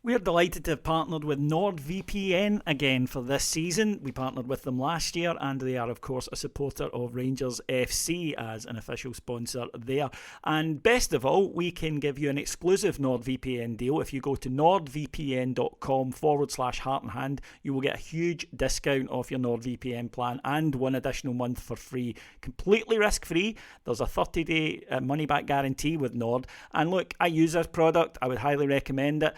We're delighted to have partnered with NordVPN again for this season. We partnered with them last year, and they are, of course, a supporter of Rangers FC as an official sponsor there. And best of all, we can give you an exclusive NordVPN deal. If you go to nordvpn.com/heart and hand, you will get a huge discount off your NordVPN plan and one additional month for free. Completely risk free. There's a 30-day money back guarantee with Nord. And look, I use this product, I would highly recommend it.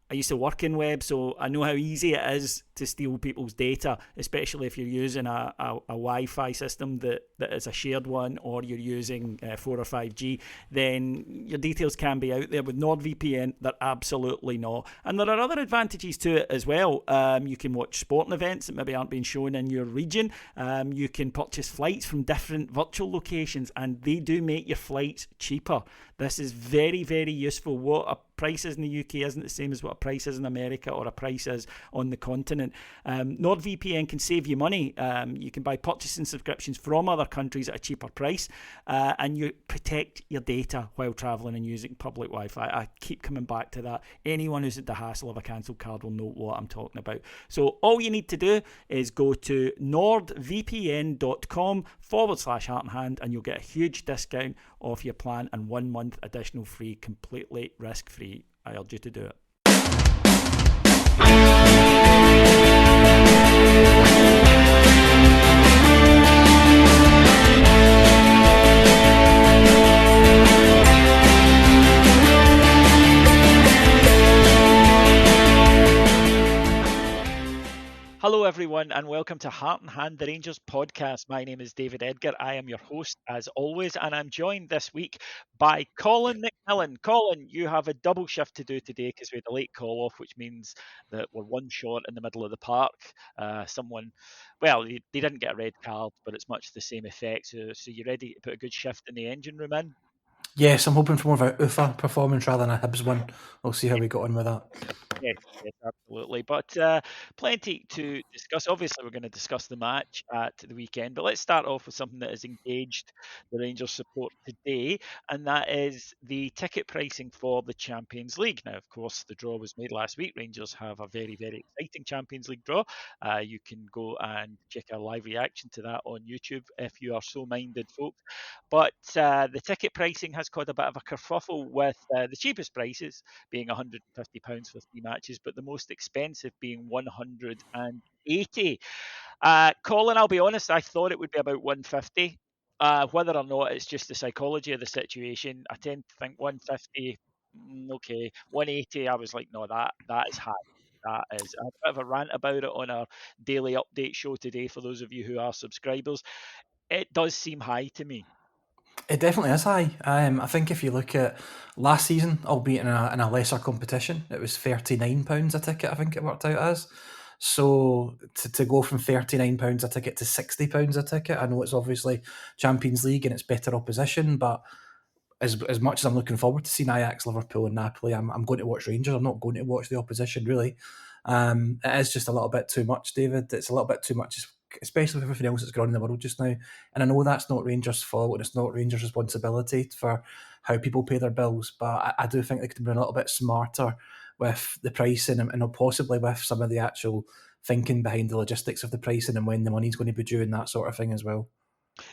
I used to work in web, so I know how easy it is to steal people's data, especially if you're using a Wi-Fi system that is a shared one, or you're using 4 or 5G, then your details can be out there. With NordVPN, they're absolutely not. And there are other advantages to it as well. You can watch sporting events that maybe aren't being shown in your region. You can purchase flights from different virtual locations, and they do make your flights cheaper. This is very, very useful. What a price is in the UK isn't the same as what a price is in America or a price is on the continent. NordVPN can save you money. You can buy purchasing subscriptions from other countries at a cheaper price, and you protect your data while travelling and using public Wi-Fi. I keep coming back to that. Anyone who's at the hassle of a cancelled card will know what I'm talking about. So all you need to do is go to nordvpn.com/heart and hand, and you'll get a huge discount off your plan and 1 month additional free, completely risk-free. I urge you to do it. Hello, everyone, and welcome to Heart and Hand, the Rangers podcast. My name is David Edgar. I am your host, as always, and I'm joined this week by Colin McMillan. Colin, you have a double shift to do today because we had a late call off, which means that we're one short in the middle of the park. They didn't get a red card, but it's much the same effect. So you're ready to put a good shift in the engine room in? Yes, I'm hoping for more of a UFA performance rather than a Hibs one. We'll see how we got on with that. Yes, absolutely. But plenty to discuss. Obviously, we're going to discuss the match at the weekend, but let's start off with something that has engaged the Rangers support today, and that is the ticket pricing for the Champions League. Now, of course, the draw was made last week. Rangers have a very, very exciting Champions League draw. You can go and check a live reaction to that on YouTube if you are so minded, folks. But the ticket pricing has caused a bit of a kerfuffle with the cheapest prices being £150 for 3 matches, but the most expensive being 180. Colin, I'll be honest, I thought it would be about 150. Whether or not it's just the psychology of the situation, I tend to think 150, okay. 180, I was like, no, that is high. That is a bit of a rant about it on our daily update show today for those of you who are subscribers. It does seem high to me. It definitely is high. I think if you look at last season, albeit in a lesser competition, it was £39 a ticket, I think it worked out as. So to go from £39 a ticket to £60 a ticket, I know it's obviously Champions League and it's better opposition, but as much as I'm looking forward to seeing Ajax, Liverpool and Napoli, I'm going to watch Rangers. I'm not going to watch the opposition, really. It is just a little bit too much, David. It's a little bit too much, especially with everything else that's going on in the world just now. And I know that's not Rangers' fault and it's not Rangers' responsibility for how people pay their bills, but I do think they could have been a little bit smarter with the pricing and possibly with some of the actual thinking behind the logistics of the pricing and when the money's going to be due and that sort of thing as well.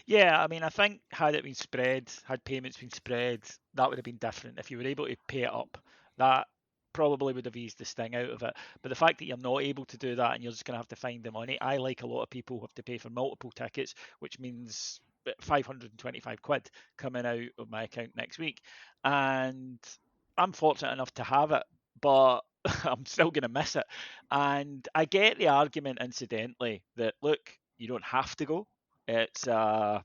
Yeah, I mean, I think had it been spread, had payments been spread, that would have been different. If you were able to pay it up, that probably would have eased the sting out of it. But the fact that you're not able to do that and you're just going to have to find the money, I, like a lot of people, have to pay for multiple tickets, which means 525 quid coming out of my account next week. And I'm fortunate enough to have it, but I'm still going to miss it. And I get the argument, incidentally, that look, you don't have to go. It's a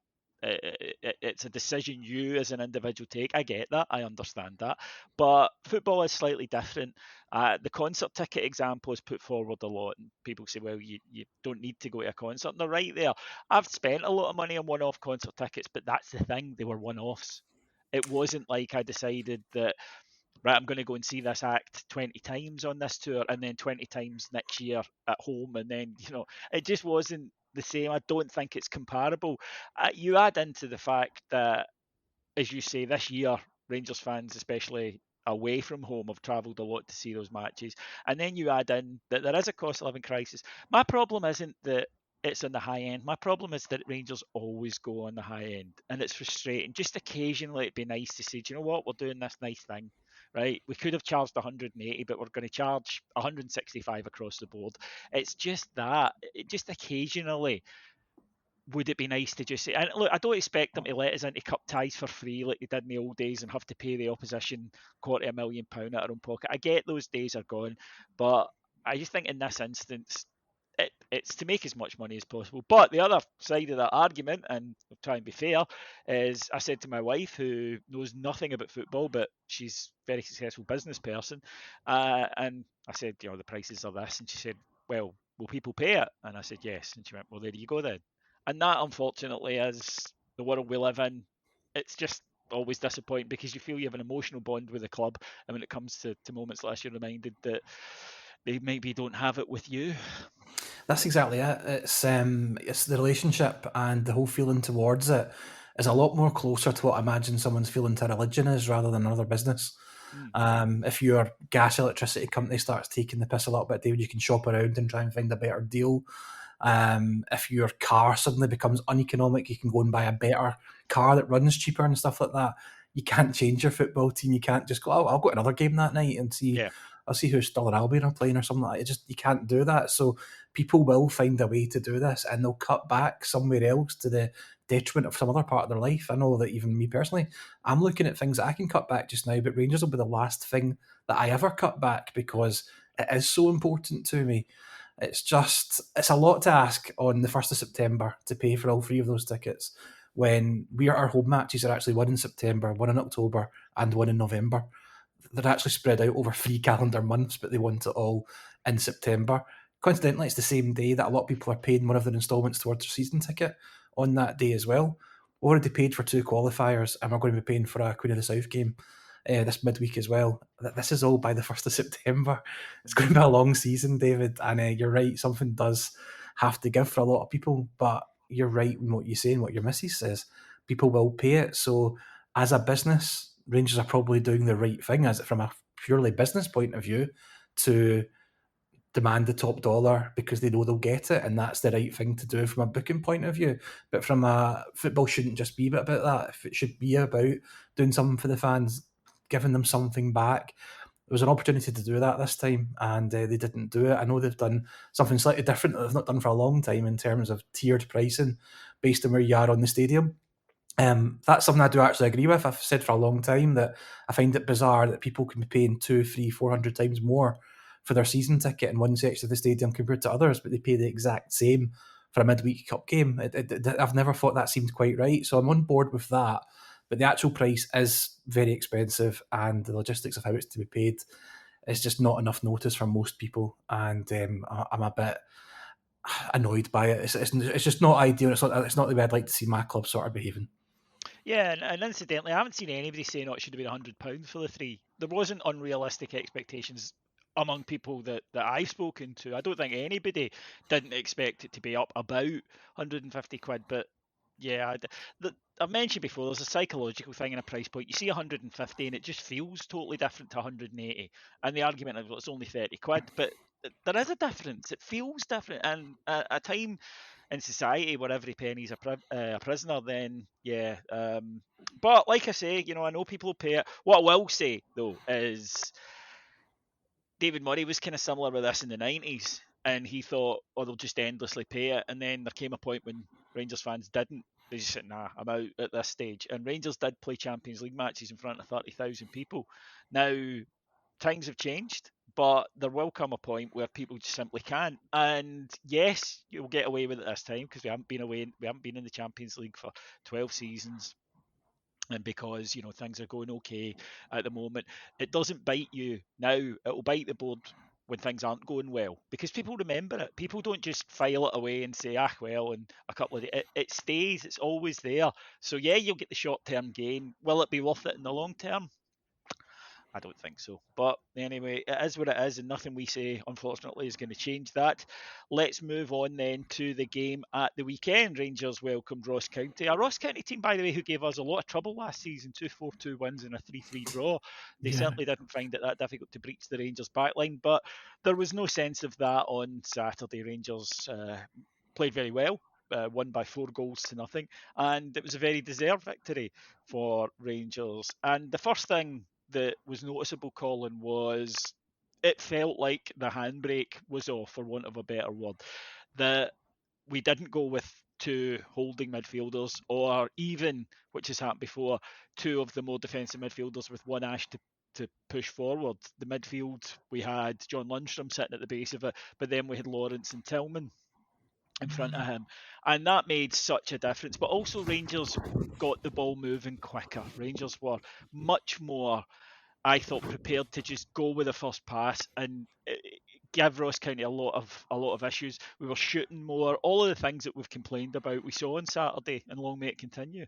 decision you as an individual take. I get that. I understand that. But football is slightly different. The concert ticket example is put forward a lot, and people say, well, you don't need to go to a concert. And they're right there. I've spent a lot of money on one-off concert tickets, but that's the thing. They were one-offs. It wasn't like I decided that, right, I'm going to go and see this act 20 times on this tour and then 20 times next year at home. And then, it just wasn't the same. I don't think it's comparable. You add into the fact that, as you say, this year, Rangers fans especially away from home. I've travelled a lot to see those matches. And then you add in that there is a cost of living crisis. My problem isn't that it's on the high end. My problem is that Rangers always go on the high end, and it's frustrating. Just occasionally, it'd be nice to say, do you know what, we're doing this nice thing, right? We could have charged 180, but we're going to charge 165 across the board. It's just that, just occasionally, would it be nice to just say, and look, I don't expect them to let us into cup ties for free like they did in the old days and have to pay the opposition £250,000 out of their own pocket. I get those days are gone, but I just think in this instance, it's to make as much money as possible. But the other side of that argument, and I'll try and be fair, is I said to my wife, who knows nothing about football, but she's a very successful business person, and I said, the prices are this, and she said, well, will people pay it? And I said, yes. And she went, well, there you go then. And that, unfortunately, is the world we live in. It's just always disappointing because you feel you have an emotional bond with the club, and when it comes to moments like this, you're reminded that they maybe don't have it with you. That's exactly it. It's the relationship and the whole feeling towards it is a lot more closer to what I imagine someone's feeling to religion is rather than another business. If your gas electricity company starts taking the piss a little bit, David, you can shop around and try and find a better deal. If your car suddenly becomes uneconomic, you can go and buy a better car that runs cheaper and stuff like that. You can't change your football team. You can't just go, oh, I'll go to another game that night and see. Yeah. I'll see who Stirling Albion are playing or something like that. You can't do that. So people will find a way to do this, and they'll cut back somewhere else to the detriment of some other part of their life. I know that even me personally, I'm looking at things that I can cut back just now, but Rangers will be the last thing that I ever cut back because it is so important to me. It's a lot to ask on the 1st of September to pay for all three of those tickets when our home matches are actually one in September, one in October, and one in November. They're actually spread out over 3 calendar months, but they want it all in September. Coincidentally, it's the same day that a lot of people are paying one of their instalments towards their season ticket on that day as well. We already paid for 2 qualifiers, and we're going to be paying for a Queen of the South game this midweek as well. This is all by the 1st of September. It's going to be a long season, David, and you're right, something does have to give for a lot of people, but you're right in what you say and what your missus says. People will pay it. So as a business, Rangers are probably doing the right thing as from a purely business point of view to demand the top dollar because they know they'll get it, and that's the right thing to do from a booking point of view. But from a football shouldn't just be about that. If it should be about doing something for the fans, giving them something back. There was an opportunity to do that this time, and they didn't do it. I know they've done something slightly different that they've not done for a long time in terms of tiered pricing based on where you are on the stadium. That's something I do actually agree with. I've said for a long time that I find it bizarre that people can be paying 200, 300, 400 times more for their season ticket in one section of the stadium compared to others, but they pay the exact same for a midweek cup game. I've never thought that seemed quite right, so I'm on board with that. But the actual price is very expensive, and the logistics of how it's to be paid is just not enough notice for most people, and I'm a bit annoyed by it. It's just not ideal. It's not the way I'd like to see my club sort of behaving. Yeah, and incidentally, I haven't seen anybody saying, it should have been £100 for the three. There wasn't unrealistic expectations among people that I've spoken to. I don't think anybody didn't expect it to be up about 150 quid, but yeah, I've mentioned before, there's a psychological thing in a price point. You see 150 and it just feels totally different to 180. And the argument is, well, it's only 30 quid, but there is a difference. It feels different. And a time in society where every penny's a prisoner, then yeah. But like I say, I know people pay it. What I will say, though, is David Murray was kind of similar with this in the 90s, and he thought, they'll just endlessly pay it. And then there came a point when Rangers fans didn't. They just said, nah, I'm out at this stage. And Rangers did play Champions League matches in front of 30,000 people. Now, times have changed, but there will come a point where people just simply can't. And yes, you'll get away with it this time because we haven't been in the Champions League for 12 seasons. And because things are going okay at the moment, it doesn't bite you now. It'll bite the board when things aren't going well because people remember it. People don't just file it away and say, well, in a couple of days. It stays. It's always there. So yeah, you'll get the short term gain. Will it be worth it in the long term? I don't think so. But anyway, it is what it is, and nothing we say, unfortunately, is going to change that. Let's move on then to the game at the weekend. Rangers welcomed Ross County. A Ross County team, by the way, who gave us a lot of trouble last season, 2-4-2 wins and a 3-3 draw. They Yeah. certainly didn't find it that difficult to breach the Rangers backline, but there was no sense of that on Saturday. Rangers played very well. Won by 4 goals to nothing, and it was a very deserved victory for Rangers. And the first thing that was noticeable, Colin, was it felt like the handbrake was off, for want of a better word. That we didn't go with two holding midfielders, or even, which has happened before, two of the more defensive midfielders with one Ash to push forward. The midfield, we had John Lundstrom sitting at the base of it, but then we had Lawrence and Tillman in front of him. And that made such a difference. But also, Rangers got the ball moving quicker. Rangers were much more, I thought, prepared to just go with the first pass and give Ross County a lot of issues. We were shooting more. All of the things that we've complained about, we saw on Saturday, and long may it continue.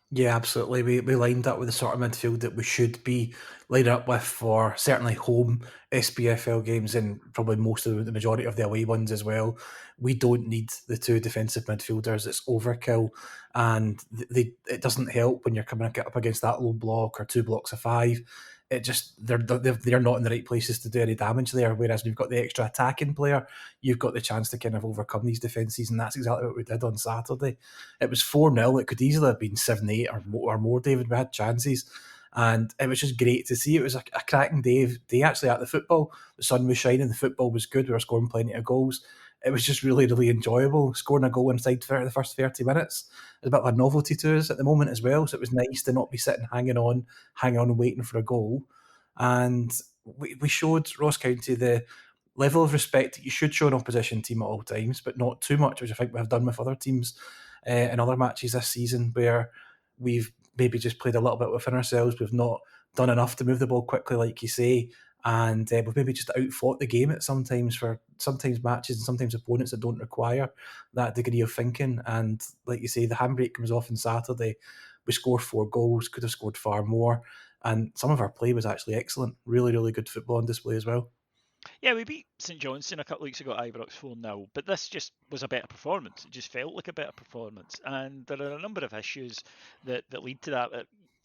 Yeah, absolutely. We lined up with the sort of midfield that we should be lined up with for certainly home SPFL games and probably most of the majority of the away ones as well. We don't need the two defensive midfielders. It's overkill, and it doesn't help when you're coming up against that low block or two blocks of five. It just they're not in the right places to do any damage there. Whereas when you've got the extra attacking player, you've got the chance to kind of overcome these defences, and that's exactly what we did on Saturday. It was 4-0. It could easily have been 7-8 or more, David. We had chances. And it was just great to see. It was a cracking day actually at the football. The sun was shining, the football was good, we were scoring plenty of goals. It was just really, really enjoyable. Scoring a goal inside the first 30 minutes is a bit of a novelty to us at the moment as well. So it was nice to not be sitting hanging on and waiting for a goal. And we showed Ross County the level of respect that you should show an opposition team at all times, but not too much, which I think we have done with other teams in other matches this season, where we've maybe just played a little bit within ourselves. We've not done enough to move the ball quickly, like you say, and we've maybe just outfought the game at sometimes matches and sometimes opponents that don't require that degree of thinking. And like you say, the handbrake comes off on Saturday. We scored 4 goals, could have scored far more, and some of our play was actually excellent. Really, really good football on display as well. Yeah, we beat St Johnstone a couple of weeks ago at Ibrox 4-0, but this just was a better performance. It just felt like a better performance. And there are a number of issues that lead to that.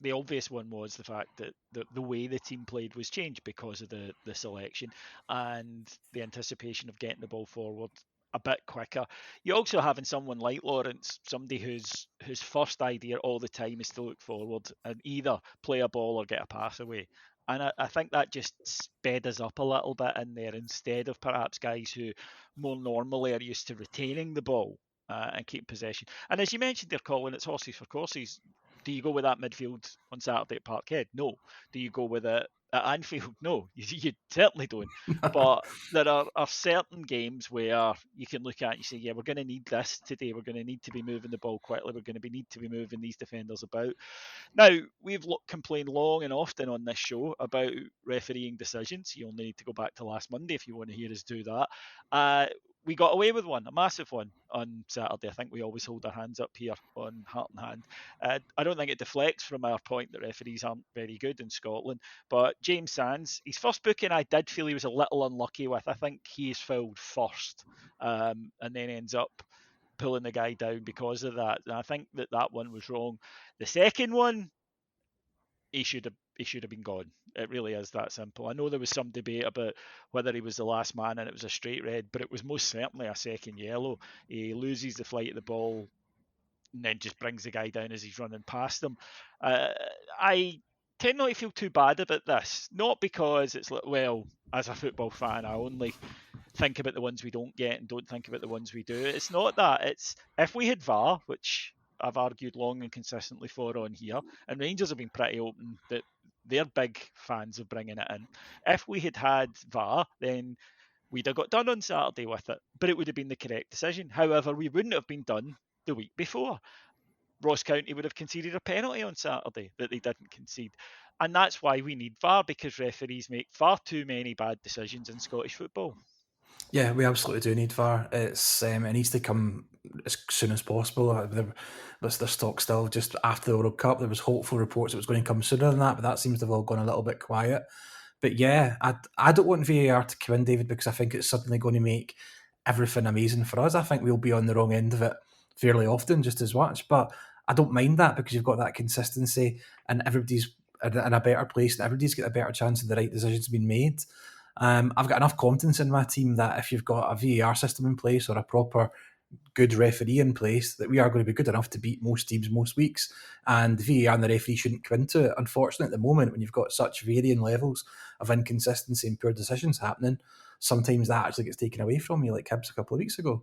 The obvious one was the fact that the way the team played was changed because of the selection and the anticipation of getting the ball forward a bit quicker. You also having someone like Lawrence, somebody whose first idea all the time is to look forward and either play a ball or get a pass away. And I think that just sped us up a little bit in there instead of perhaps guys who more normally are used to retaining the ball and keep possession. And as you mentioned there, Colin, it's horses for courses. Do you go with that midfield on Saturday at Parkhead? No. Do you go with it at Anfield? No, you certainly don't. But there are certain games where you can look at and you say, yeah, we're going to need this today. We're going to need to be moving the ball quickly. We're going to need to be moving these defenders about. Now, we've complained long and often on this show about refereeing decisions. You only need to go back to last Monday if you want to hear us do that. We got away with one, a massive one, on Saturday. I think we always hold our hands up here on Heart and Hand. I don't think it deflects from our point that referees aren't very good in Scotland. But James Sands, his first booking, I did feel he was a little unlucky with. I think he is fouled first and then ends up pulling the guy down because of that. And I think that one was wrong. The second one, he should have been gone. It really is that simple. I know there was some debate about whether he was the last man and it was a straight red, but it was most certainly a second yellow. He loses the flight of the ball and then just brings the guy down as he's running past him. Uh, I tend not to feel too bad about this, not because it's like, well, as a football fan, I only think about the ones we don't get and don't think about the ones we do. It's not that. It's if we had VAR, which I've argued long and consistently for on here, and Rangers have been pretty open that they're big fans of bringing it in. If we had had VAR, then we'd have got done on Saturday with it, but it would have been the correct decision. However, we wouldn't have been done the week before. Ross County would have conceded a penalty on Saturday that they didn't concede. And that's why we need VAR, because referees make far too many bad decisions in Scottish football. Yeah, we absolutely do need VAR. It needs to come as soon as possible. There's talk still just after the World Cup. There was hopeful reports it was going to come sooner than that, but that seems to have all gone a little bit quiet. But yeah, I don't want VAR to come in, David, because I think it's suddenly going to make everything amazing for us. I think we'll be on the wrong end of it fairly often, just as much. But I don't mind that because you've got that consistency and everybody's in a better place and everybody's got a better chance of the right decisions being made. I've got enough confidence in my team that if you've got a VAR system in place or a proper good referee in place, that we are going to be good enough to beat most teams most weeks. And the VAR and the referee shouldn't come into it. Unfortunately, at the moment, when you've got such varying levels of inconsistency and poor decisions happening, sometimes that actually gets taken away from you, like Hibs a couple of weeks ago,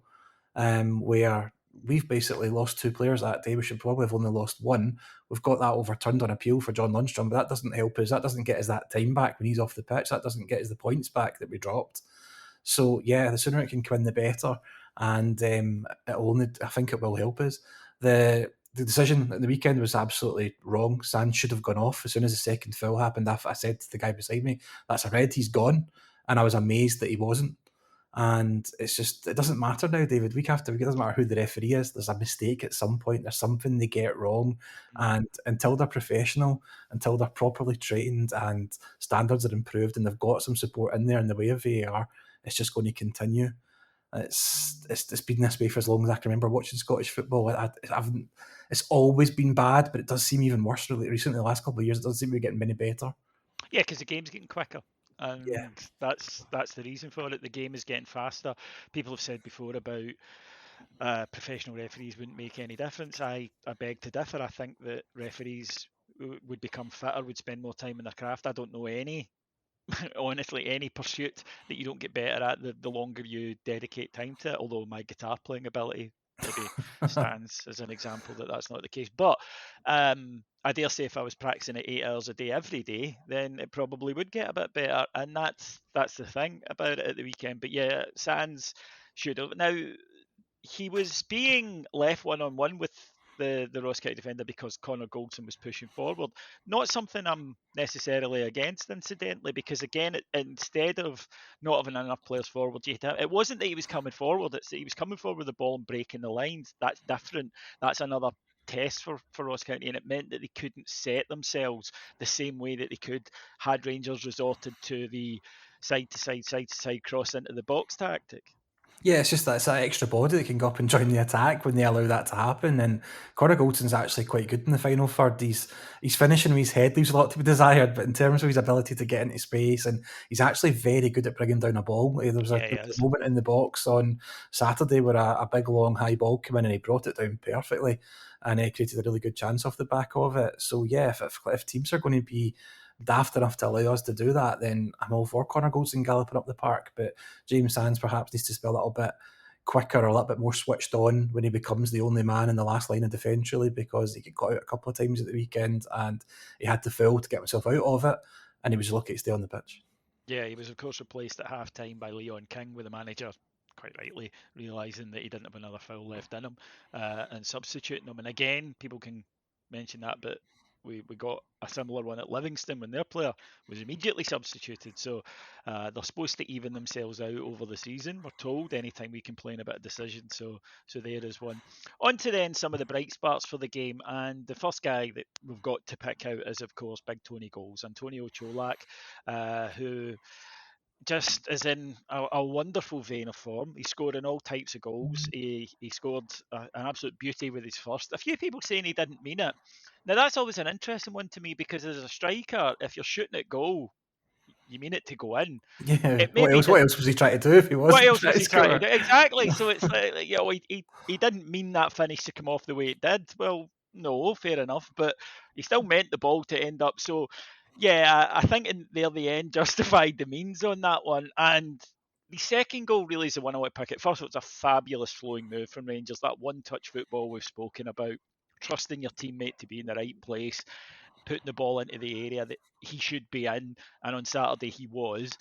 where we've basically lost two players that day. We should probably have only lost one. We've got that overturned on appeal for John Lundstrom, but that doesn't help us. That doesn't get us that time back when he's off the pitch. That doesn't get us the points back that we dropped. So yeah, the sooner it can come in, the better. And I think it will help us. The decision at the weekend was absolutely wrong. Sands should have gone off as soon as the second foul happened. I said to the guy beside me, "That's a red. He's gone," and I was amazed that he wasn't. And it's just, it doesn't matter now, David. Week after week, it doesn't matter who the referee is. There's a mistake at some point. There's something they get wrong, and until they're professional, until they're properly trained, and standards are improved, and they've got some support in there in the way of VAR, it's just going to continue. It's been this way for as long as I can remember watching Scottish football. I haven't. It's always been bad, but it does seem even worse really recently. The last couple of years, it doesn't seem to be getting any better. Yeah, because the game's getting quicker, Yeah, and that's the reason for it. The game is getting faster. People have said before about professional referees wouldn't make any difference. I beg to differ. I think that referees would become fitter, would spend more time in their craft. I don't know any, honestly, any pursuit that you don't get better at the longer you dedicate time to it. Although my guitar playing ability maybe stands as an example that that's not the case. But I dare say if I was practicing it 8 hours a day every day, then it probably would get a bit better. And that's the thing about it at the weekend. But yeah, Sands should have. Now he was being left one on one with the Ross County defender because Connor Goldson was pushing forward. Not something I'm necessarily against, incidentally, because again, instead of not having enough players forward, it wasn't that he was coming forward; it's that he was coming forward with the ball and breaking the lines. That's different. That's another test for Ross County, and it meant that they couldn't set themselves the same way that they could had Rangers resorted to the side to side cross into the box tactic. yeah, it's just that it's that extra body that can go up and join the attack when they allow that to happen. And Connor Goldson's actually quite good in the final third. He's finishing with his head leaves a lot to be desired, but in terms of his ability to get into space, and he's actually very good at bringing down a ball. Yeah, he There was is. a moment in the box on Saturday where a big long high ball came in and he brought it down perfectly, and he created a really good chance off the back of it. So yeah, if teams are going to be daft enough to allow us to do that, then I'm all for Connor Goldson galloping up the park. But James Sands perhaps needs to be a little bit quicker or a little bit more switched on when he becomes the only man in the last line of defence, really, because he got out a couple of times at the weekend and he had to foul to get himself out of it, and he was lucky to stay on the pitch. Yeah, he was of course replaced at half time by Leon King, with the manager quite rightly realising that he didn't have another foul left in him and substituting him. And again, people can mention that, but we got a similar one at Livingston when their player was immediately substituted. So they're supposed to even themselves out over the season. We're told anytime we complain about a decision. So there is one. On to then some of the bright spots for the game, and the first guy that we've got to pick out is of course Big Tony Goals, Antonio Cholak, who just is in a wonderful vein of form. He's scoring all types of goals. He scored an absolute beauty with his first. A few people saying he didn't mean it. Now that's always an interesting one to me, because as a striker, if you're shooting at goal, you mean it to go in. Yeah, It maybe what didn't. else was he trying to do if he What wasn't else trying was to he trying to score? do? Exactly. So it's like, he didn't mean that finish to come off the way it did. Well, no, fair enough, but he still meant the ball to end up. So, yeah, I think in there the end justified the means on that one. And the second goal really is the one I want to pick. It first, it's a fabulous flowing move from Rangers. That one-touch football we've spoken about, trusting your teammate to be in the right place, putting the ball into the area that he should be in, and on Saturday he was.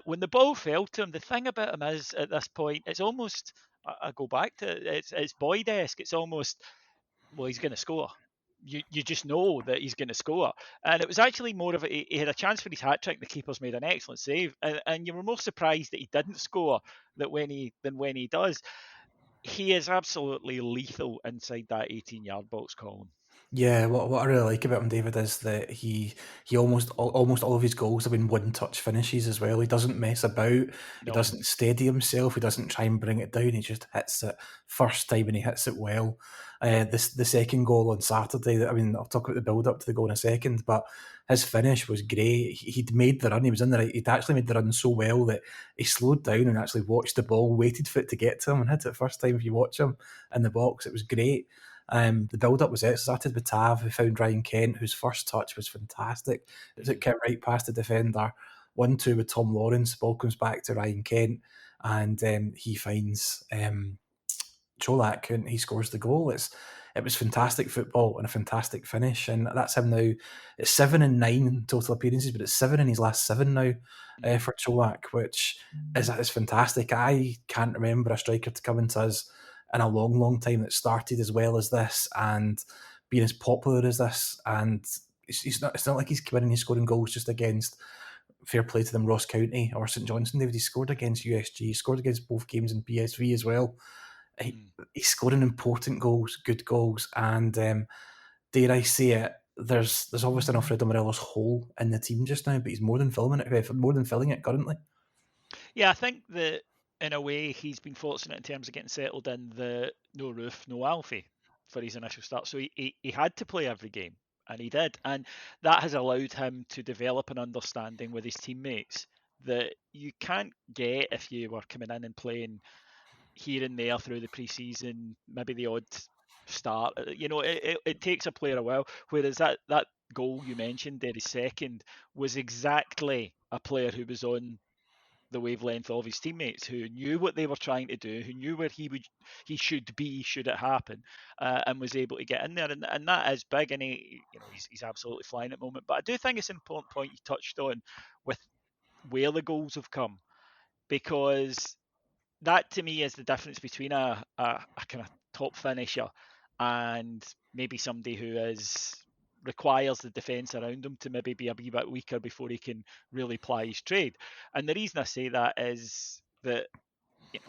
When the ball fell to him, the thing about him is at this point, it's almost, I go back to it's Boyd-esque. It's almost, well, he's going to score. you just know that he's going to score. And it was actually more of he had a chance for his hat trick. The keeper's made an excellent save, and you were more surprised that he didn't score than when he does. He is absolutely lethal inside that 18-yard box, Colin. Yeah, what I really like about him, David, is that he almost all of his goals have been one touch finishes as well. He doesn't mess about. He No. doesn't steady himself. He doesn't try and bring it down. He just hits it first time and he hits it well. The second goal on Saturday. I mean, I'll talk about the build up to the goal in a second, but his finish was great. He'd made the run. He was in the right. He'd actually made the run so well that he slowed down and actually watched the ball, waited for it to get to him, and hit it first time. If you watch him in the box, it was great. The build-up was it. Started with Tav, who found Ryan Kent, whose first touch was fantastic. It was kicked right past the defender. 1-2 with Tom Lawrence. Ball comes back to Ryan Kent, and he finds Cholak, and he scores the goal. It was fantastic football and a fantastic finish, and that's him now. It's 7 and 9 total appearances, but it's 7 in his last 7 now for Cholak, which is fantastic. I can't remember a striker to come into us in a long, long time that started as well as this and being as popular as this. And it's not like he's coming in and he's scoring goals just against, fair play to them, Ross County or St Johnstone. David, he scored against USG, he scored against both games in PSV as well. He's scoring important goals, good goals, and dare I say it, there's obviously an Alfredo Morelos hole in the team just now, but he's more than filling it currently. Yeah, I think that in a way he's been fortunate in terms of getting settled in the no roof, no Alfie for his initial start. So he had to play every game, and he did. And that has allowed him to develop an understanding with his teammates that you can't get if you were coming in and playing here and there through the pre-season, maybe the odd start. It takes a player a while. Whereas that goal you mentioned there, his second, was exactly a player who was on the wavelength of his teammates, who knew what they were trying to do, who knew where he should be should it happen, and was able to get in there, and that is big. And he's absolutely flying at the moment. But I do think it's an important point you touched on with where the goals have come, because that to me is the difference between a kind of top finisher and maybe somebody who requires the defence around him to maybe be a wee bit weaker before he can really ply his trade. And the reason I say that is that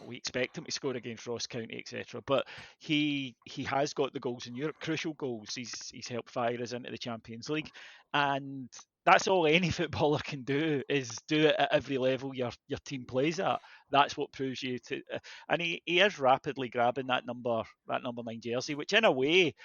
we expect him to score against Ross County, etc. But he has got the goals in Europe, crucial goals. He's helped fire us into the Champions League, and that's all any footballer can do, is do it at every level your team plays at. That's what proves you to. And he is rapidly grabbing that number 9 jersey, which in a way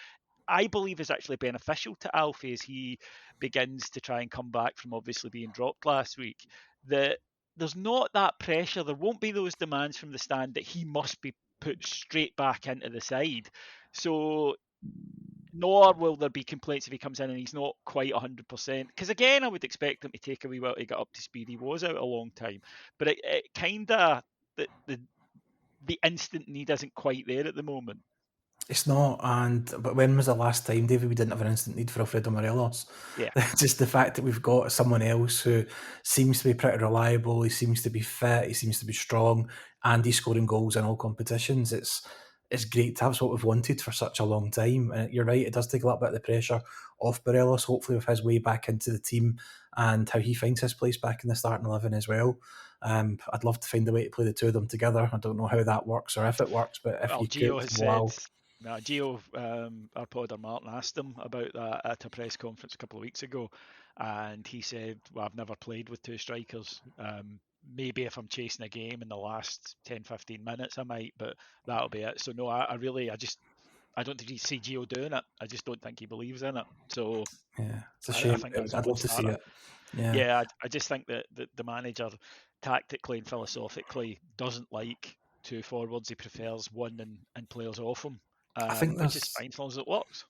I believe is actually beneficial to Alfie as he begins to try and come back from obviously being dropped last week. That there's not that pressure. There won't be those demands from the stand that he must be put straight back into the side. So, nor will there be complaints if he comes in and he's not quite 100%. Because again, I would expect him to take a wee while to get up to speed. He was out a long time, but it kind of the instant need isn't quite there at the moment. It's not, but when was the last time, David, we didn't have an instant need for Alfredo Morelos? Yeah. Just the fact that we've got someone else who seems to be pretty reliable, he seems to be fit, he seems to be strong, and he's scoring goals in all competitions. It's great to have. It's what we've wanted for such a long time. And you're right, it does take a little bit of the pressure off Morelos, hopefully with his way back into the team and how he finds his place back in the starting 11 as well. I'd love to find a way to play the two of them together. I don't know how that works or if it works, but if you Gio could, has wow. said. Now, Gio, our podder Martin, asked him about that at a press conference a couple of weeks ago, and he said, "Well, I've never played with two strikers. Maybe if I'm chasing a game in the last 10, 15 minutes, I might, but that'll be it." So no, I don't think he see Gio doing it. I just don't think he believes in it. So yeah, it's a I shame. think that's a I'd love to see non-starter. it. Yeah, Yeah, I just think that the manager, tactically and philosophically, doesn't like two forwards. He prefers one and players off him, I think which is there's fine as long as it works.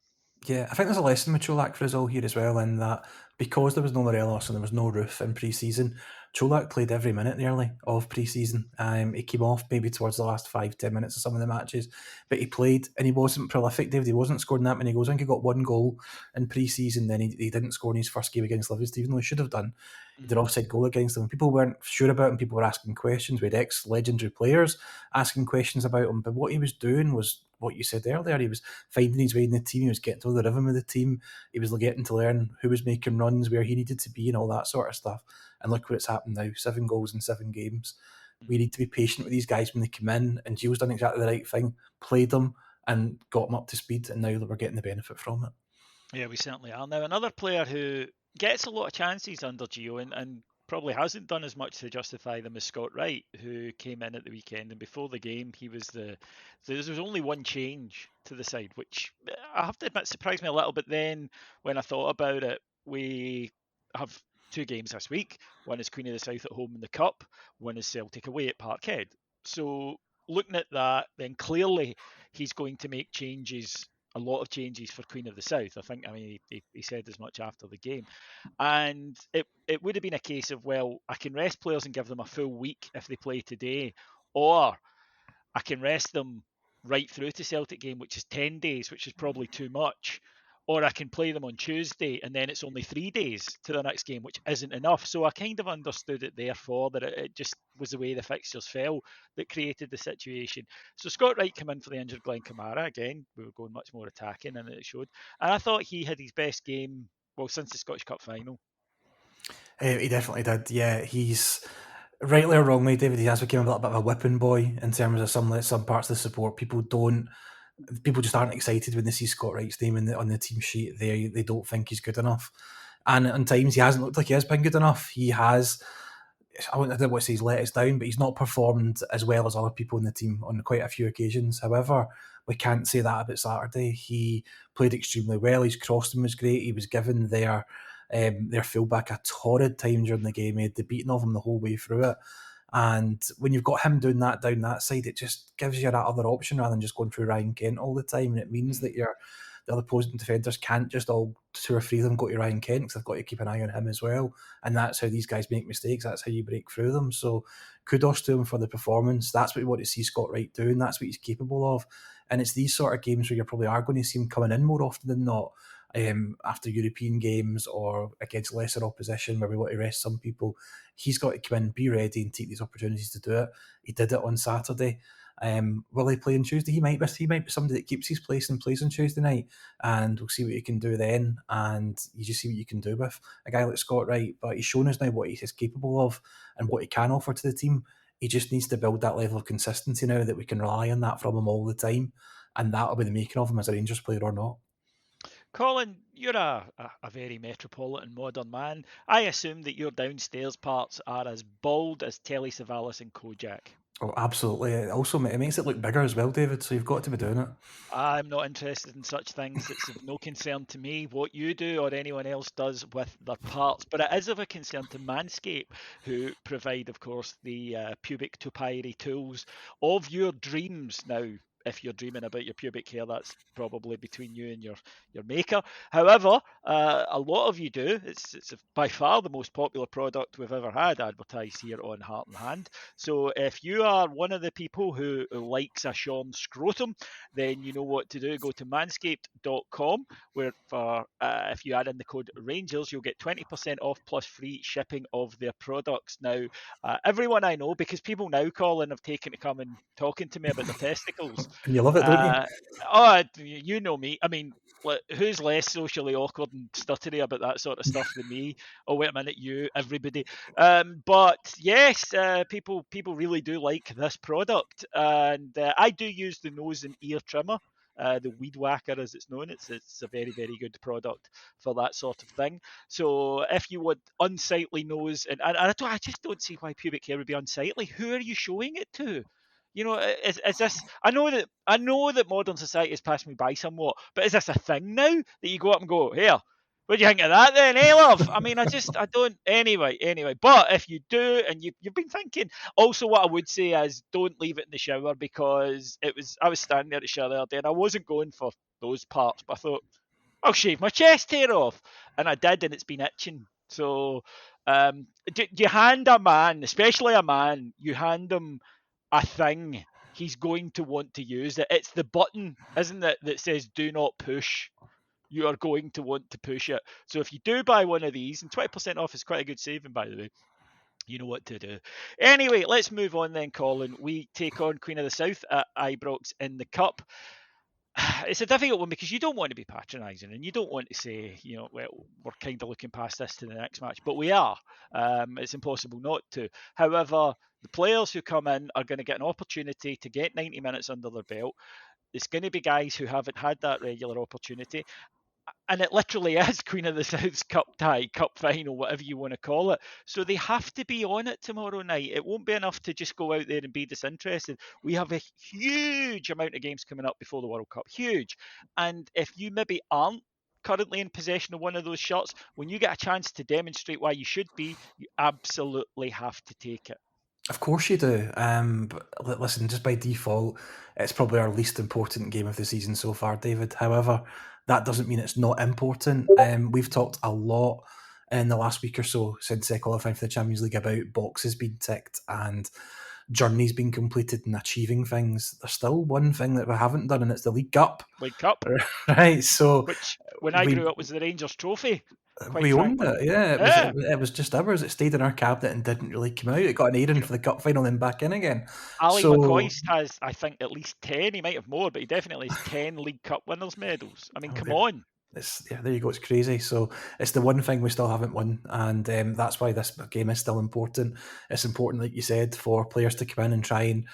Yeah, I think there's a lesson with Cholak for us all here as well, in that because there was no Morelos and there was no Roof in pre-season, Cholak played every minute nearly of pre-season. He came off maybe towards the last 5-10 minutes of some of the matches, but he played and he wasn't prolific, David. He wasn't scoring that many goals. I think he got one goal in pre-season, then he didn't score in his first game against Livingston, even though he should have done. He did an offside goal against them. People weren't sure about him, people were asking questions. We had ex-legendary players asking questions about him, but what he was doing was what you said earlier. He was finding his way in the team. He was getting to the rhythm of the team. He was getting to learn who was making runs, where he needed to be, and all that sort of stuff. And look what's happened now: 7 goals in 7 games. We need to be patient with these guys when they come in. And Gio's done exactly the right thing, played them and got them up to speed. And now that we're getting the benefit from it. Yeah, we certainly are. Now, another player who gets a lot of chances under Gio and probably hasn't done as much to justify them as Scott Wright, who came in at the weekend. And before the game, he was there was only one change to the side, which I have to admit surprised me a little. But then when I thought about it, we have 2 games this week. One is Queen of the South at home in the Cup, one is Celtic away at Parkhead. So looking at that, then clearly he's going to make changes, a lot of changes for Queen of the South. I mean, he said as much after the game. And it would have been a case of, well, I can rest players and give them a full week if they play today, or I can rest them right through to Celtic game, which is 10 days, which is probably too much. Or I can play them on Tuesday and then it's only 3 days to the next game, which isn't enough. So I kind of understood it therefore that it just was the way the fixtures fell that created the situation. So Scott Wright came in for the injured Glenn Kamara. Again, we were going much more attacking and it showed. And I thought he had his best game, well, since the Scottish Cup final. He definitely did. Yeah, he's rightly or wrongly, David. He has become a little bit of a whipping boy in terms of some parts of the support. People just aren't excited when they see Scott Wright's name on the team sheet. They don't think he's good enough, and at times he hasn't looked like he has been good enough. He has. I don't want to say he's let us down, but he's not performed as well as other people in the team on quite a few occasions. However, we can't say that about Saturday. He played extremely well. His crossing was great. He was given their fullback a torrid time during the game. He had the beating of him the whole way through it. And when you've got him doing that down that side, it just gives you that other option rather than just going through Ryan Kent all the time. And it means that the other opposing defenders can't just all 2 or 3 of them go to Ryan Kent because they've got to keep an eye on him as well. And that's how these guys make mistakes. That's how you break through them. So kudos to him for the performance. That's what we want to see Scott Wright doing. That's what he's capable of. And it's these sort of games where you probably are going to see him coming in more often than not. After European games or against lesser opposition where we want to rest some people, he's got to come in, be ready and take these opportunities to do it. He did it on Saturday. Will he play on Tuesday? He might be somebody that keeps his place and plays on Tuesday night, and we'll see what he can do then. And you just see what you can do with a guy like Scott Wright. But he's shown us now what he's capable of and what he can offer to the team. He just needs to build that level of consistency now that we can rely on that from him all the time, and that'll be the making of him as a Rangers player or not. Colin, you're a very metropolitan modern man. I assume that your downstairs parts are as bald as Telly Savalas and Kojak. Oh, absolutely. It makes it look bigger as well, David, so you've got to be doing it. I'm not interested in such things. It's of no concern to me what you do or anyone else does with their parts, but it is of a concern to Manscape, who provide, of course, the pubic topiary tools of your dreams. Now, if you're dreaming about your pubic hair, that's probably between you and your maker. However, a lot of you do. It's by far the most popular product we've ever had advertised here on Heart and Hand. So if you are one of the people who likes a shorn scrotum, then you know what to do. Go to manscaped.com, where if you add in the code Rangers, you'll get 20% off plus free shipping of their products. Now, everyone I know, because people now, Colin, have taken to come and talking to me about their testicles. And you love it, don't you? You know me. I mean, who's less socially awkward and stuttery about that sort of stuff than me? Oh, wait a minute, you, everybody. But yes, people really do like this product, and I do use the nose and ear trimmer. The Weed Whacker, as it's known, it's a very, very good product for that sort of thing. So if you want unsightly nose, and I just don't see why pubic hair would be unsightly. Who are you showing it to? You know, is this? I know that modern society has passed me by somewhat, but is this a thing now that you go up and go, here? What do you think of that then, eh, love? I mean, I don't. Anyway. But if you do, and you've been thinking, also what I would say is don't leave it in the shower, because I was standing there at the shower the other day and I wasn't going for those parts, but I thought I'll shave my chest hair off, and I did, and it's been itching. So, you hand a man, especially a man, you hand him a thing, he's going to want to use it. It's the button, isn't it, that says do not push. You are going to want to push it. So if you do buy one of these, and 20% off is quite a good saving, by the way, you know what to do. Anyway, let's move on then, Colin. We take on Queen of the South at Ibrox in the Cup. it's a difficult one because you don't want to be patronising and you don't want to say, well, we're kind of looking past this to the next match, but we are. It's impossible not to. However, the players who come in are going to get an opportunity to get 90 minutes under their belt. It's going to be guys who haven't had that regular opportunity, and it literally is Queen of the South's cup tie, cup final, whatever you want to call it. So they have to be on it tomorrow night. It won't be enough to just go out there and be disinterested. We have a huge amount of games coming up before the World Cup, huge. And if you maybe aren't currently in possession of one of those shots, when you get a chance to demonstrate why you should be, you absolutely have to take it. Of course you do. But listen, just by default, it's probably our least important game of the season so far, David. However, that doesn't mean it's not important. We've talked a lot in the last week or so since qualifying for the Champions League about boxes being ticked and journeys being completed and achieving things. There's still one thing that we haven't done, and it's the League Cup. League Cup, Right, so which when I we grew up was the Rangers trophy, quite we owned frankly. it, yeah. Yeah. It was just ours. It stayed in our cabinet and didn't really come out. It got an airing for the cup final, then back in again. Ali So McCoist has, I think, at least 10. He might have more, but he definitely has 10 League Cup winners' medals. I mean, come on. there you go. It's crazy. So it's the one thing we still haven't won, and that's why this game is still important. It's important, like you said, for players to come in and try and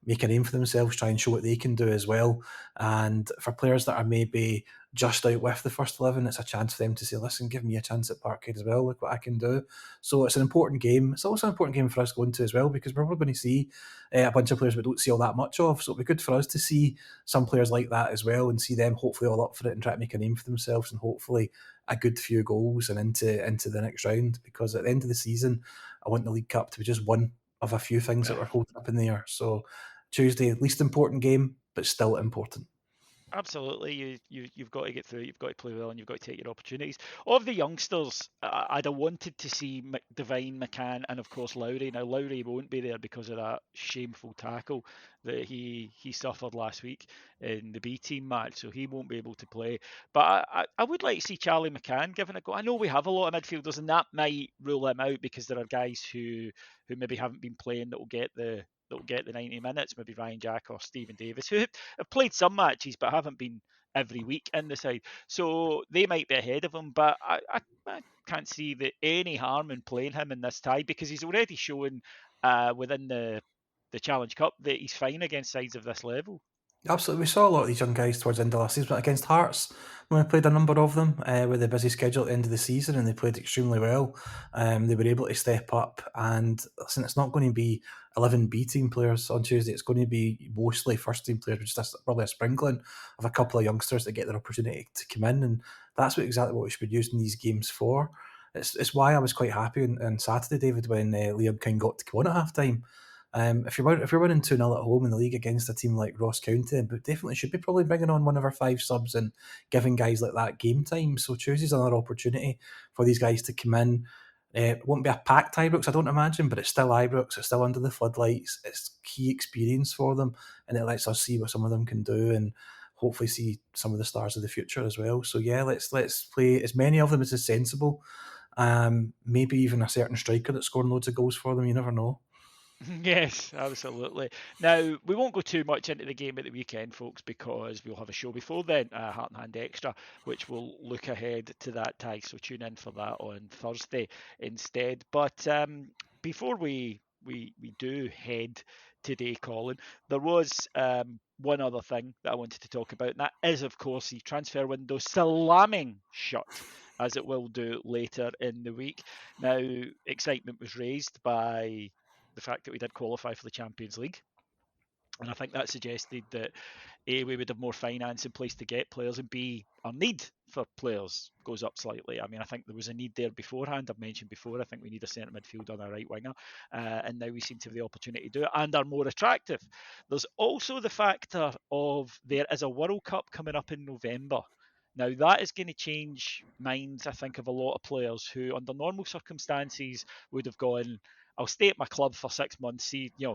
make a name for themselves, try and show what they can do as well. And for players that are maybe just out with the first 11, it's a chance for them to say, listen, give me a chance at Parkhead as well, look what I can do. So it's an important game. It's also an important game for us going to as well, because we're probably going to see a bunch of players we don't see all that much of. So it'll be good for us to see some players like that as well, and see them hopefully all up for it and try to make a name for themselves, and hopefully a good few goals and into the next round. Because at the end of the season, I want the League Cup to be just one of a few things that we're holding up in the air. So Tuesday, least important game, but still important. Absolutely, you've got to get through. You've got to play well, and you've got to take your opportunities. Of the youngsters, I'd have wanted to see Devine, McCann, and of course Lowry. Now Lowry won't be there because of that shameful tackle that he suffered last week in the B team match, so he won't be able to play. But I would like to see Charlie McCann given a go. I know we have a lot of midfielders, and that might rule him out because there are guys who maybe haven't been playing that will get the 90 minutes, maybe Ryan Jack or Stephen Davis, who have played some matches but haven't been every week in the side. So they might be ahead of him, but I can't see any harm in playing him in this tie because he's already shown within the Challenge Cup that he's fine against sides of this level. Absolutely. We saw a lot of these young guys towards the end of last season, but against Hearts, when we played a number of them with a busy schedule at the end of the season, and they played extremely well. They were able to step up, and listen, it's not going to be 11 B team players on Tuesday. It's going to be mostly first team players, which is probably a sprinkling of a couple of youngsters that get their opportunity to come in, and that's exactly what we should be using these games for. It's why I was quite happy on Saturday, David, when Liam King got to come on at half time. If you're winning 2-0 at home in the league against a team like Ross County, but definitely should be probably bringing on one of our 5 subs and giving guys like that game time. So Tuesday's another opportunity for these guys to come in. It won't be a packed Ibrox, I don't imagine, but it's still Ibrox. It's still under the floodlights. It's key experience for them, and it lets us see what some of them can do, and hopefully see some of the stars of the future as well. So yeah, let's play as many of them as is sensible. Maybe even a certain striker that's scoring loads of goals for them. You never know. Yes, absolutely. Now, we won't go too much into the game at the weekend, folks, because we'll have a show before then, Heart and Hand Extra, which will look ahead to that tie. So tune in for that on Thursday instead. But before we do head today, Colin, there was one other thing that I wanted to talk about, and that is, of course, the transfer window slamming shut, as it will do later in the week. Now, excitement was raised by the fact that we did qualify for the Champions League. And I think that suggested that A, we would have more finance in place to get players, and B, our need for players goes up slightly. I mean, I think there was a need there beforehand. I've mentioned before, I think we need a centre midfielder and a right winger. And now we seem to have the opportunity to do it and are more attractive. There's also the factor of there is a World Cup coming up in November. Now, that is going to change minds, I think, of a lot of players who, under normal circumstances, would have gone, I'll stay at my club for 6 months,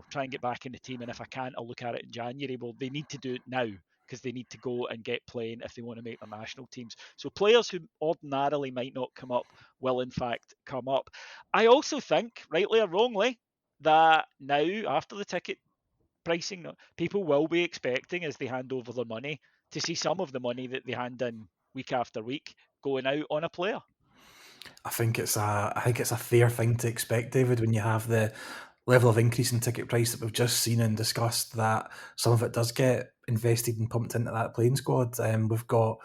try and get back in the team, and if I can't, I'll look at it in January. Well, they need to do it now because they need to go and get playing if they want to make their national teams. So players who ordinarily might not come up will, in fact, come up. I also think, rightly or wrongly, that now, after the ticket pricing, people will be expecting, as they hand over their money, to see some of the money that they hand in week after week going out on a player. I think it's a fair thing to expect, David, when you have the level of increase in ticket price that we've just seen and discussed, that some of it does get invested and pumped into that playing squad. We've got,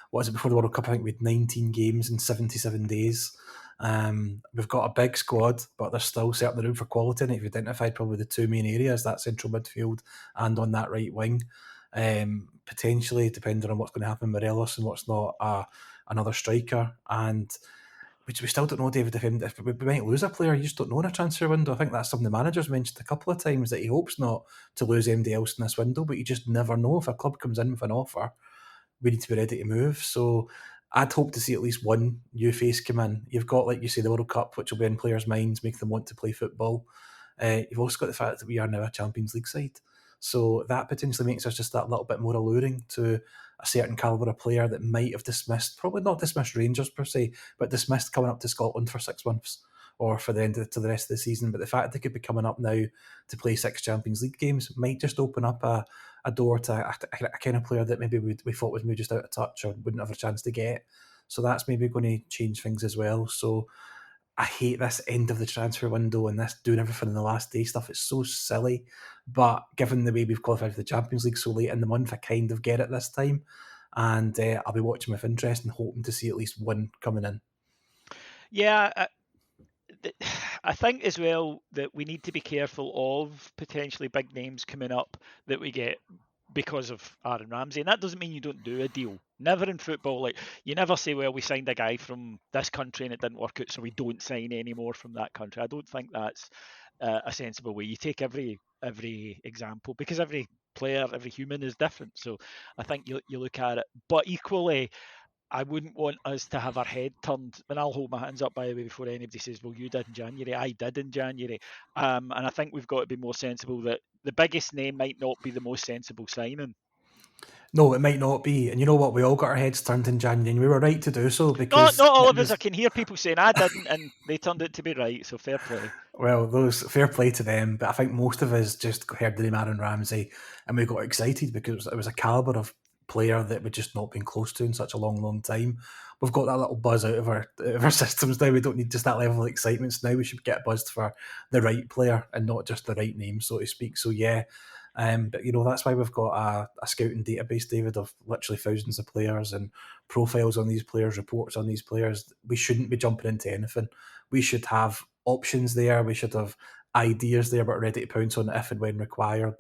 what is it, before the World Cup, I think we had 19 games in 77 days. We've got a big squad, but there's still certainly room for quality, and you've identified probably the two main areas, that central midfield and on that right wing. Potentially, depending on what's going to happen with Morelos and what's not, another striker. And we still don't know, David, if we might lose a player. You just don't know in a transfer window. I think that's something the manager's mentioned a couple of times, that he hopes not to lose anybody else in this window, but you just never know. If a club comes in with an offer, we need to be ready to move. So I'd hope to see at least one new face come in. You've got, like you say, the World Cup, which will be in players' minds, make them want to play football. You've also got the fact that we are now a Champions League side. So that potentially makes us just that little bit more alluring to a certain calibre of player that might have dismissed, probably not dismissed Rangers per se, but dismissed coming up to Scotland for 6 months or for the end of to the rest of the season. But the fact they could be coming up now to play 6 Champions League games might just open up a door to a kind of player that maybe we thought was maybe just out of touch or wouldn't have a chance to get. So that's maybe going to change things as well. So I hate this end of the transfer window and this doing everything in the last day stuff. It's so silly. But given the way we've qualified for the Champions League so late in the month, I kind of get it this time. And I'll be watching with interest and hoping to see at least one coming in. Yeah, I think as well that we need to be careful of potentially big names coming up that we get because of Aaron Ramsey. And that doesn't mean you don't do a deal. Never in football, like, you never say, well, we signed a guy from this country and it didn't work out, so we don't sign any more from that country. I don't think that's a sensible way. You take every example, because every player, every human is different. So I think you look at it. But equally, I wouldn't want us to have our head turned. And I'll hold my hands up, by the way, before anybody says, well, you did in January. I did in January. And I think we've got to be more sensible that the biggest name might not be the most sensible signing. No, it might not be. And you know what? We all got our heads turned in January, and we were right to do so, because... Not all of us. I can hear people saying I didn't, and they turned it to be right, so fair play. Well, those fair play to them, but I think most of us just heard the name Aaron Ramsey and we got excited because it was a calibre of player that we'd just not been close to in such a long time. We've got that little buzz out of our systems now. We don't need just that level of excitement. So now we should get buzzed for the right player and not just the right name, so to speak. So yeah, but that's why we've got a scouting database, David, of literally thousands of players and profiles on these players, reports on these players. We shouldn't be jumping into anything. We should have options there. We should have ideas there, but ready to pounce on it if and when required.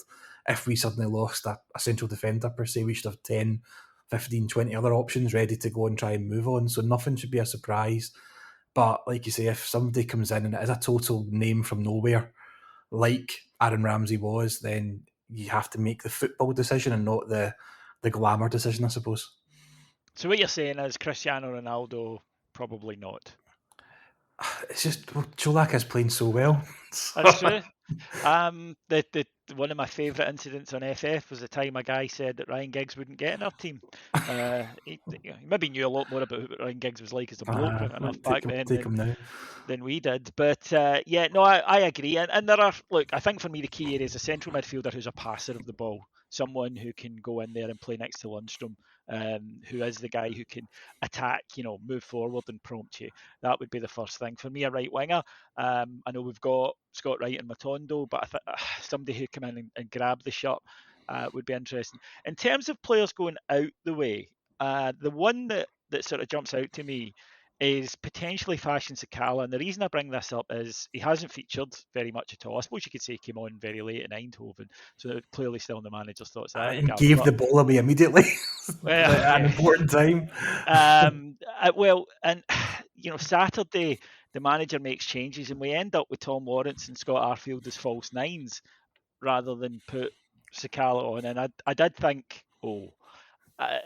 If we suddenly lost a central defender per se, we should have 10, 15, 20 other options ready to go and try and move on. So nothing should be a surprise. But like you say, if somebody comes in and it is a total name from nowhere, like Aaron Ramsey was, then you have to make the football decision and not the glamour decision, I suppose. So what you're saying is Cristiano Ronaldo, probably not. It's just, Cholak is playing so well. That's true. The one of my favourite incidents on FF was the time a guy said that Ryan Giggs wouldn't get in our team. He maybe knew a lot more about who Ryan Giggs was like as a bloke enough back then than we did. But I agree. And there are, I think for me the key area is a central midfielder who's a passer of the ball. Someone who can go in there and play next to Lundstrom, who is the guy who can attack, move forward and prompt you. That would be the first thing. For me, a right winger, I know we've got Scott Wright and Matondo, but somebody who come in and grab the shirt would be interesting. In terms of players going out the way, the one that sort of jumps out to me is potentially Fashion Sakala. And the reason I bring this up is he hasn't featured very much at all. I suppose you could say he came on very late in Eindhoven, so clearly still in the manager's thoughts. And gave the ball away immediately at an important time. Saturday, the manager makes changes and we end up with Tom Lawrence and Scott Arfield as false nines rather than put Sakala on. And I did think,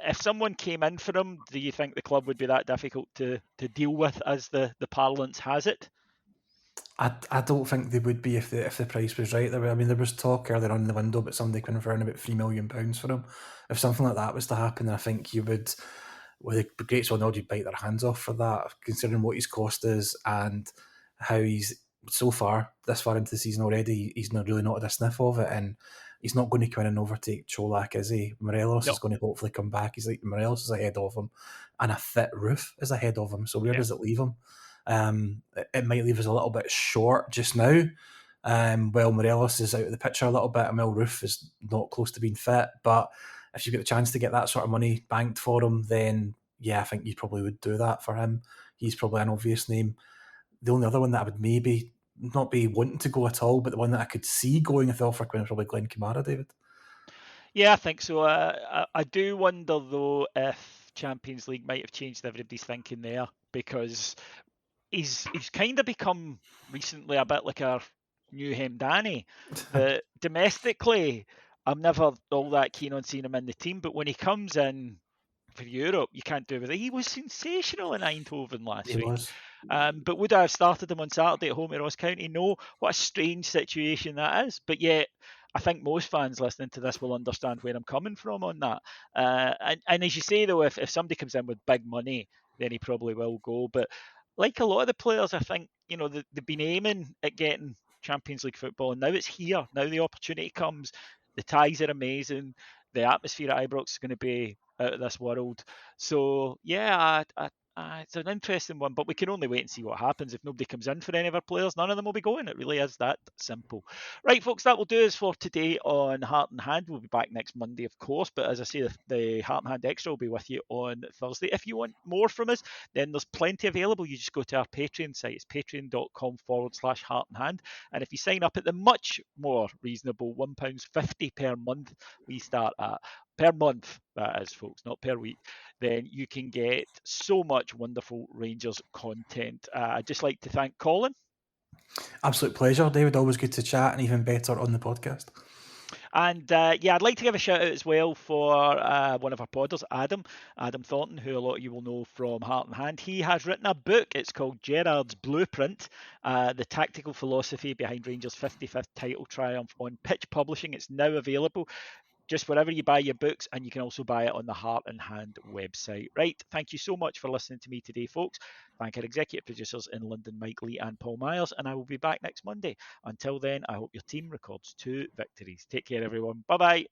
if someone came in for him, do you think the club would be that difficult to deal with, as the parlance has it? I don't think they would be if the price was right. There was talk earlier on in the window about somebody conferring about £3 million for him. If something like that was to happen, I think you would, with the greats on you'd bite their hands off for that, considering what his cost is and how he's so far, this far into the season already, he's not really not had a sniff of it. And he's not going to come in and overtake Cholak, is he? Morelos No. is going to hopefully come back. He's like, Morelos is ahead of him, and a fit Roof is ahead of him. So where does it leave him? It might leave us a little bit short just now. Well, Morelos is out of the picture a little bit, and Mel Roof is not close to being fit. But if you get the chance to get that sort of money banked for him, then yeah, I think you probably would do that for him. He's probably an obvious name. The only other one that I would maybe not be wanting to go at all, but the one that I could see going if the offer came in, probably Glenn Kamara, David. Yeah, I think so. I do wonder though if Champions League might have changed everybody's thinking there, because he's kind of become recently a bit like our new Hemdani. That domestically, I'm never all that keen on seeing him in the team, but when he comes in for Europe, you can't do with it. He was sensational in Eindhoven last He week. was. But would I have started him on Saturday at home at Ross County? No. What a strange situation that is. But yet, I think most fans listening to this will understand where I'm coming from on that. And as you say, though, if somebody comes in with big money, then he probably will go. But like a lot of the players, I think, they've been aiming at getting Champions League football, and now it's here. Now the opportunity comes. The ties are amazing. The atmosphere at Ibrox is going to be out of this world. So, yeah, it's an interesting one, but we can only wait and see what happens. If nobody comes in for any of our players, none of them will be going. It really is that simple. Right, folks, that will do us for today on Heart and Hand. We'll be back next Monday, of course, but as I say, the Heart and Hand Extra will be with you on Thursday. If you want more from us, then there's plenty available. You just go to our Patreon site. It's patreon.com/Heart and Hand. And if you sign up at the much more reasonable £1.50 per month, we start at per month, that is, folks, not per week, then you can get so much wonderful Rangers content. I'd just like to thank Colin. Absolute pleasure, David. Always good to chat, and even better on the podcast. And I'd like to give a shout out as well for one of our podders, Adam Thornton, who a lot of you will know from Heart and Hand. He has written a book. It's called Gerrard's Blueprint, the tactical philosophy behind Rangers' 55th title triumph on Pitch Publishing. It's now available just wherever you buy your books, and you can also buy it on the Heart and Hand website. Right, thank you so much for listening to me today, folks. Thank our executive producers in London, Mike Lee and Paul Myers, and I will be back next Monday. Until then, I hope your team records 2 victories. Take care, everyone. Bye-bye.